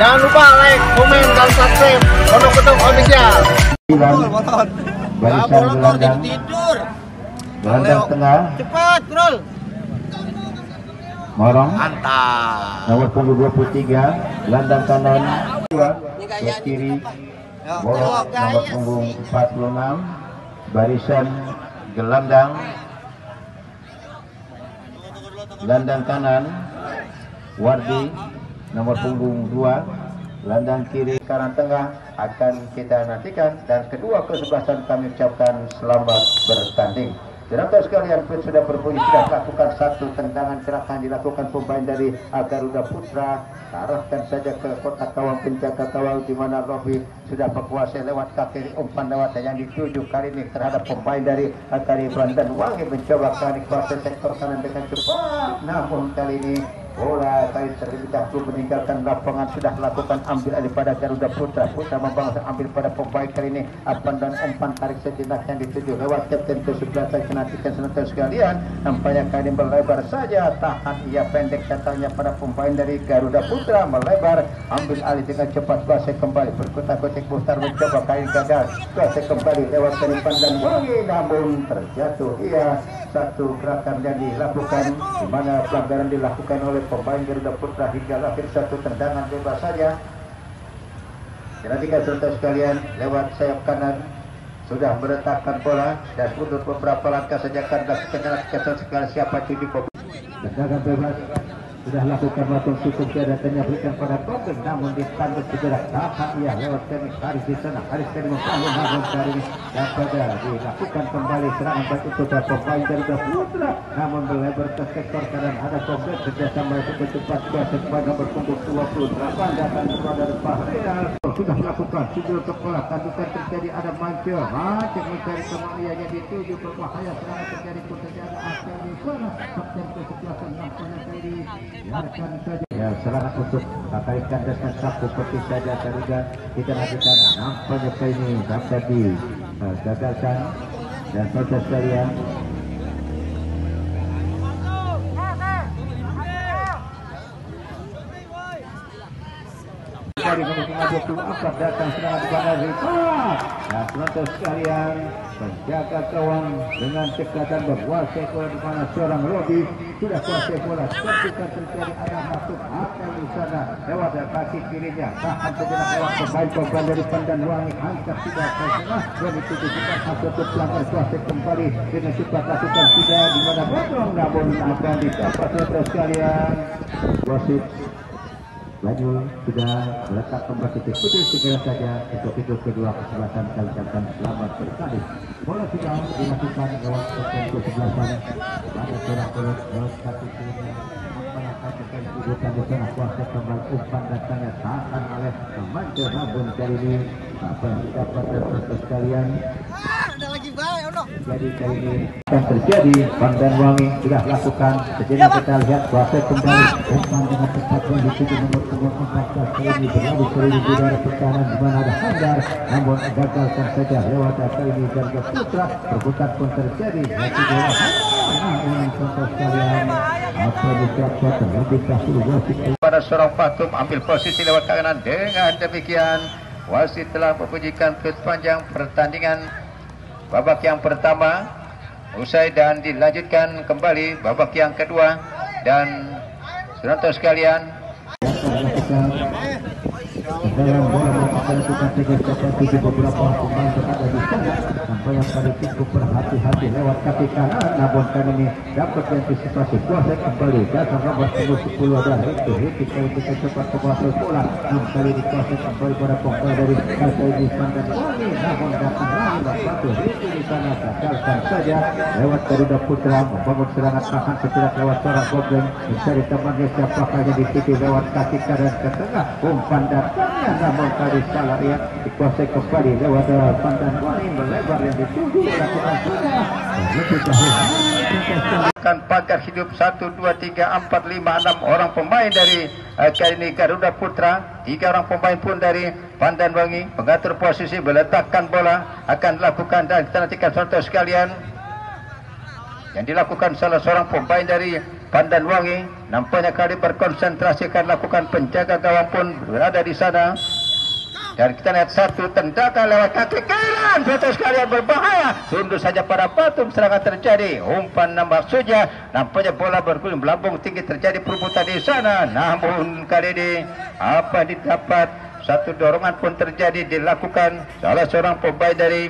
Jangan lupa like, komen, dan subscribe Pondok Betung Official. Barisan gelandang Tidur. gelandang tengah Cepat, Bro. Morong Mantap. nomor punggung 23, gelandang kanan ke kiri Borok nomor punggung 46, barisan gelandang kanan Wardi nomor punggung 2, gelandang kiri kanan tengah akan kita nantikan, dan kedua kesebelasan kami ucapkan selamat bertanding. Saudara sekalian, sudah berbunyi, sudah melakukan satu tendangan gerakan dilakukan pemain dari Garuda Putra. Arahkan saja ke kotak gawang penjaga gawang di mana Robi sudah berkuasa lewat kaki umpan lewat yang dituju kali ini terhadap pemain dari Kariban dan Wangi mencoba kali kuasa sektor kanan dengan cepat, namun kali ini bola kali terlebih dahulu meninggalkan lapangan, sudah melakukan ambil alih pada Garuda Putra. Putra membangun ambil pada pemain kali ini apan dan umpan tarik sejenak yang dituju lewat kapten ke-11 saya nantikan sebentar sekalian. Nampaknya kali ini melebar saja, tahan ia pendek datangnya pada pemain dari Garuda Putra, melebar ambil alih dengan cepat, kuasa kembali berkotak-kotak putar mencoba kali gagal, kuasa kembali lewat Kariban dan Wangi namun terjatuh. Ia satu gerakan yang dilakukan di mana pelanggaran dilakukan oleh pemain Garuda Putra hingga akhir satu tendangan bebas saja. Perhatikan saudara sekalian, lewat sayap kanan sudah meletakkan bola dan mundur beberapa langkah saja karena kesan sekali siapa cuci tendangan bebas sudah lakukan waktu cukup datanya berikan pada Kogen namun ditanduk segera tahan ia lewat tenis Haris di sana. Haris tadi membangun namun kali ini dapat dilakukan kembali serangan baik untuk pemain Garuda Putra namun melebar ke sektor kanan. Ada Kogen kerjasama cukup cepat kuasa kepada nomor punggung 28 datang dari Fahrial sudah melakukan sudul kepala tandukan terjadi. Ada Manco mencari kemaniannya dituju berbahaya, serangan terjadi pun terjadi asal di sana kapten ke-11 nampaknya kali biarkan saja ya serangan untuk tarikan dengan sapu peti saja Garuda kita nantikan. Nampaknya kali ini dapat digagalkan dan saudara sekalian dari nomor 24 datang serangan kepada Rita. Dan penonton sekalian, penjaga gawang dengan cekatan berkuasa bola di mana seorang Robi sudah kuasai bola. Ketika terjadi ada masuk akal di sana lewat kaki kirinya. Tahan sejenak lewat pemain dari Pandan Wangi angkat sudah ke tengah dan dituju cepat masuk ke pelanggar kuasa kembali dengan cepat lakukan sudah di mana potong namun akan didapat saudara sekalian. Wasit laju sudah meletak kembali titik putus segera saja untuk itu kedua kesebelasan kali ucapkan selamat bertanding. Bola sudah dilakukan lewat ke-11 pada seorang peluk lewat kaki kiri melakukan kedudukan di tengah kuasa kembali umpan datangnya tahan oleh Manco namun kali ini apa yang dapat dan sekalian jadi kali ini akan terjadi. Pandan Wangi sudah lakukan sejenak kita lihat kuasa kembali umpan dengan cepat yang dituju nomor punggung 14 kali ini berlalu sering di daerah pertahanan di mana ada Handar namun gagalkan saja lewat kali ini Garuda Putra. Perbutan pun terjadi yaitu bola namun contoh sekalian apa dicapot terlebih dahulu wasit pada seorang Fatum ambil posisi lewat kanan. Dengan demikian wasit telah mempujikan sepanjang pertandingan babak yang pertama usai dan dilanjutkan kembali babak yang kedua. Dan saudara sekalian dalam bola melakukan seperti beberapa pemain berada di sana sampai yang pada cukup berhati-hati lewat kaki kanan namun kan ini dapat antisipasi kuasa kembali datang nomor 10 ada itu kita cepat kembali bola namun kali ini kuasa kembali pada pemain dari Kali Pandan Wangi namun datang lagi satu itu di sana gagalkan saja lewat Garuda Putra membangun serangan tahan sejenak lewat seorang Goblin mencari temannya siapakah yang dituju lewat kaki kanan ke tengah umpan datangnya namun kali salah ia dikuasai kembali lewat Pandan Wangi melebar yang dituju lakukan sudah lebih dahulu akan pagar hidup 1, 2, 3, 4, 5, 6 orang pemain dari kali ini Garuda Putra. 3 orang pemain pun dari Pandan Wangi mengatur posisi meletakkan bola akan dilakukan dan kita nantikan saudara sekalian yang dilakukan salah seorang pemain dari Pandanwangi. Nampaknya kali berkonsentrasi akan lakukan penjaga gawang pun berada di sana. Dan kita lihat satu tendangan lewat kaki kanan, betul sekalian berbahaya. Sundur saja pada Batum, serangan terjadi. Umpan nambah saja. Nampaknya bola berguling melambung tinggi, terjadi perebutan di sana. Namun kali ini apa didapat? Satu dorongan pun terjadi dilakukan salah seorang pemain dari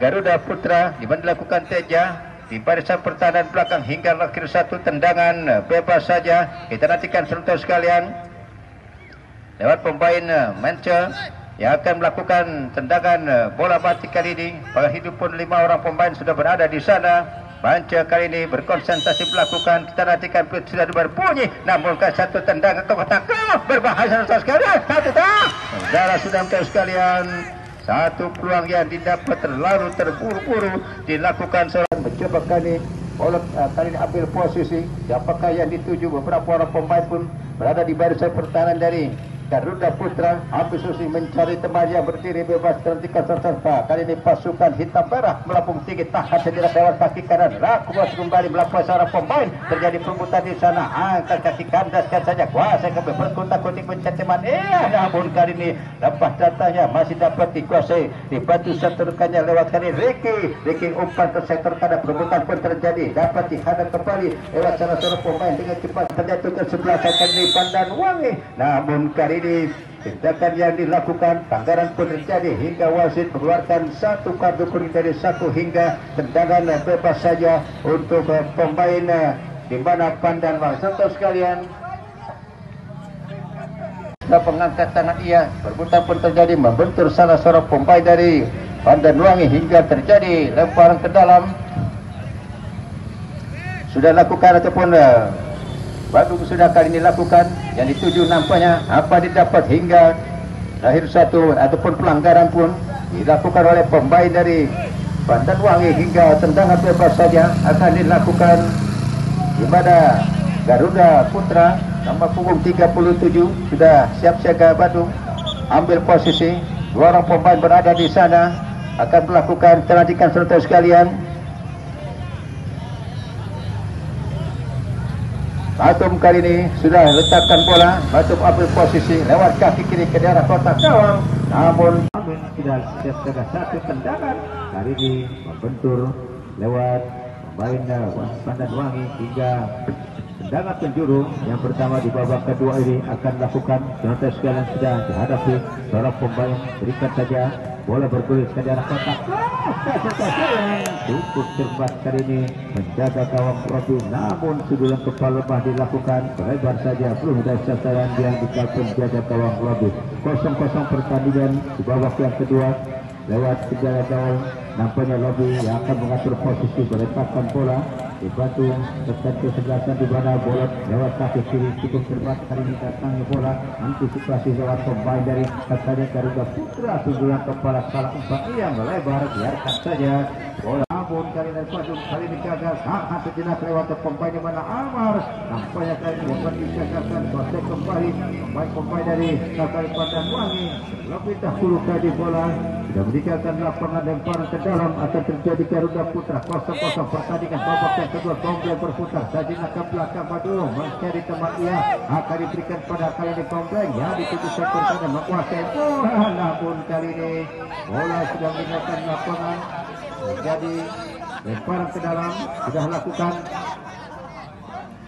Garuda Putra, di mana dilakukan teja di barisan pertahanan belakang hingga akhir satu tendangan bebas saja. Kita nantikan serentak sekalian lewat pemain Manca yang akan melakukan tendangan bola mati kali ini. Pada hidup pun 5 orang pemain sudah berada di sana. Manca kali ini berkonsentrasi melakukan. Kita nantikan sudah berbunyi. Namun satu tendangan ke kotak berbahaya sekalian. Satu tak. Saudara sudah menonton sekalian. Satu peluang yang didapat terlalu terburu-buru dilakukan seorang mencoba kali. Bola kali ini ambil posisi. Siapakah yang dituju? Beberapa orang pemain pun berada di barisan pertahanan dari Garuda Putra. Hampir susah mencari teman yang berdiri bebas, terhentikan serta. Kali ini pasukan hitam merah melambung tinggi, tahan sendiri lewat kaki kanan. Rakus kembali melakukan seorang pemain. Terjadi perebutan di sana. Angkat kaki kandaskan saja. Kuasai kembali berkutak-kutik mencari teman. Namun kali ini lepas datanya masih dapat dikuasai. Dibantu seterkannya lewat kali Ricky umpan ke sektor kanan. Perebutan pun terjadi. Dapat dihadap kembali lewat salah seorang pemain dengan cepat terjatuh ke sebelah kaki di Pandanwangi. Namun kali ini tindakan yang dilakukan, pelanggaran pun terjadi hingga wasit mengeluarkan satu kartu kuning dari satu hingga tendangan bebas saja untuk pemain di mana Pandanwangi. Serta sekalian pengangkat tangan ia, perebutan pun terjadi membentur salah seorang pemain dari Pandanwangi hingga terjadi lemparan ke dalam. Sudah lakukan ataupun Badung sudah kali ini lakukan. Yang dituju nampaknya apa didapat hingga akhir satu ataupun pelanggaran pun dilakukan oleh pemain dari Pandanwangi hingga tendangan bebas saja akan dilakukan di mana Garuda Putra nomor punggung 37 sudah siap siaga. Badung ambil posisi, 2 orang pemain berada di sana akan melakukan terhentikan serta sekalian. Batum kali ini sudah letakkan bola. Batum ambil posisi lewat kaki kiri ke daerah kotak gawang. Namun sudah siap satu tendangan. Kali ini membentur lewat pemain Pandanwangi hingga tendangan penjuru yang pertama di babak kedua ini akan dilakukan. Contoh sekalian sudah dihadapi seorang pemain, berikan saja bola bergulir ke daerah kotak. Cukup cermat kali ini menjaga gawang Robi, namun sudulan kepala lemah dilakukan lebar saja, belum ada sasaran yang dikalkan menjaga gawang Robi. 0-0 pertandingan di babak yang kedua lewat penjaga gawang. Nampaknya Robi yang akan mengatur posisi meletakkan bola, dibantu tekan kesebelasan di mana bola lewat kaki kiri. Cukup cermat kali ini datangi bola, antisipasi lewat pemain dari katanya Garuda Putra. Sundulan kepala salah umpan yang melebar, biarkan saja bola. Namun kali ini Badung kali ini gagal. Sangat sejenak lewat pemain di mana Amar. Nampaknya kali ini dapat digagalkan. Kosek kembali pemain dari Pandanwangi. Lebih dahulu tadi bola sudah meninggalkan lapangan lemparan ke dalam. Akan terjadi Garuda Putra 0-0 pertandingan babak yang kedua. Komplek berputar sejenak ke belakang. Badung mencari teman ia, akan diberikan pada kali ini Komplek yang dituju sektor kanan menguasai bola. Namun kali ini bola sudah meninggalkan lapangan. Jadi lemparan ke dalam sudah lakukan.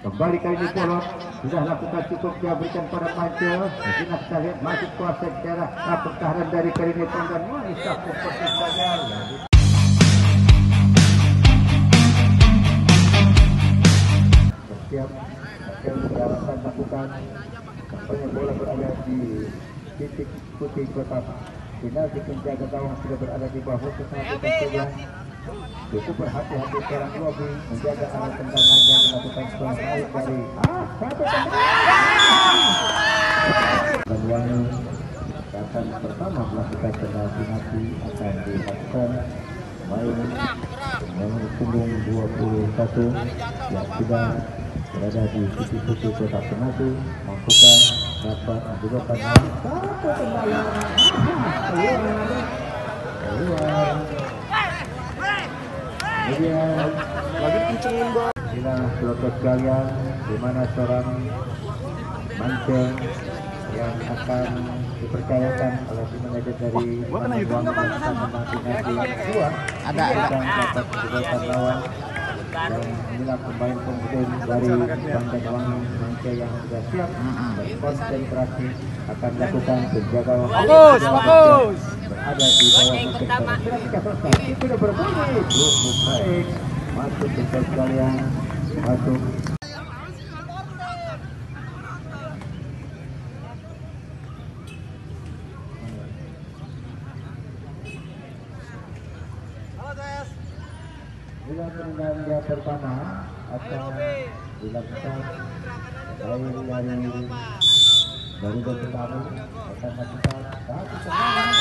Kembali kali ini bolot sudah lakukan, cukup dia berikan pada Manca. Kita bisa lihat masuk kuasa daerah pertahanan dari kali ini Pandanwangi. Sapu persis saja. Bersiap akan beralasan lakukan. Nampaknya bola berada di titik putih kotak. Final di penjaga gawang sudah berada di bawah setelah cukup berhati-hati seorang Robi menjaga arah tendangan yang dilakukan setelah baik dari satu Pandanwangi akan pertama melakukan penalti akan dilakukan main nomor punggung 21 yang sudah berada di titik putih kotak penalti. Mampukan dapat mendudukan satu tendangan keluar. Kemudian lagi kencengin bos. Inilah saudara sekalian di mana seorang mancing yang akan dipercayakan oleh tim manajer dari Banyuwangi dan nanti yang kedua akan dapat dibuatkan lawan. Dan inilah pemain pemain dari Banyuwangi mancing yang sudah siap konsentrasi akan melakukan penjaga Fokus. berada di bawah musim sudah berbunyi cukup baik masuk ke sekalian masuk. Bila pertandingan pertama akan dilakukan dari pertama akan melakukan satu serangan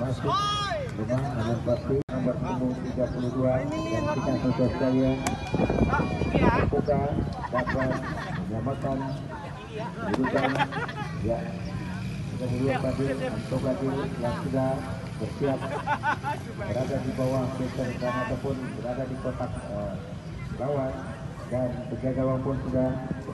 masuk rumah nomor 40 nomor 32 dan kita saudara sekalian buka dapat menyamakan kedudukan ya kemudian tadi untuk lagi yang sudah bersiap berada di bawah center dan ataupun berada di kotak lawan dan penjaga gawang pun sudah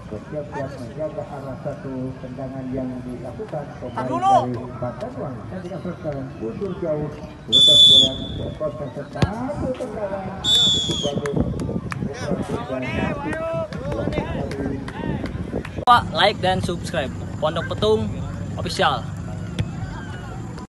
bersiap-siap menjaga arah satu tendangan yang dilakukan pemain dari Banyuwangi. Dan dengan sekarang mundur jauh lepas jalan berkontak satu tendangan cukup bagus. Like dan subscribe Pondok Petung Official.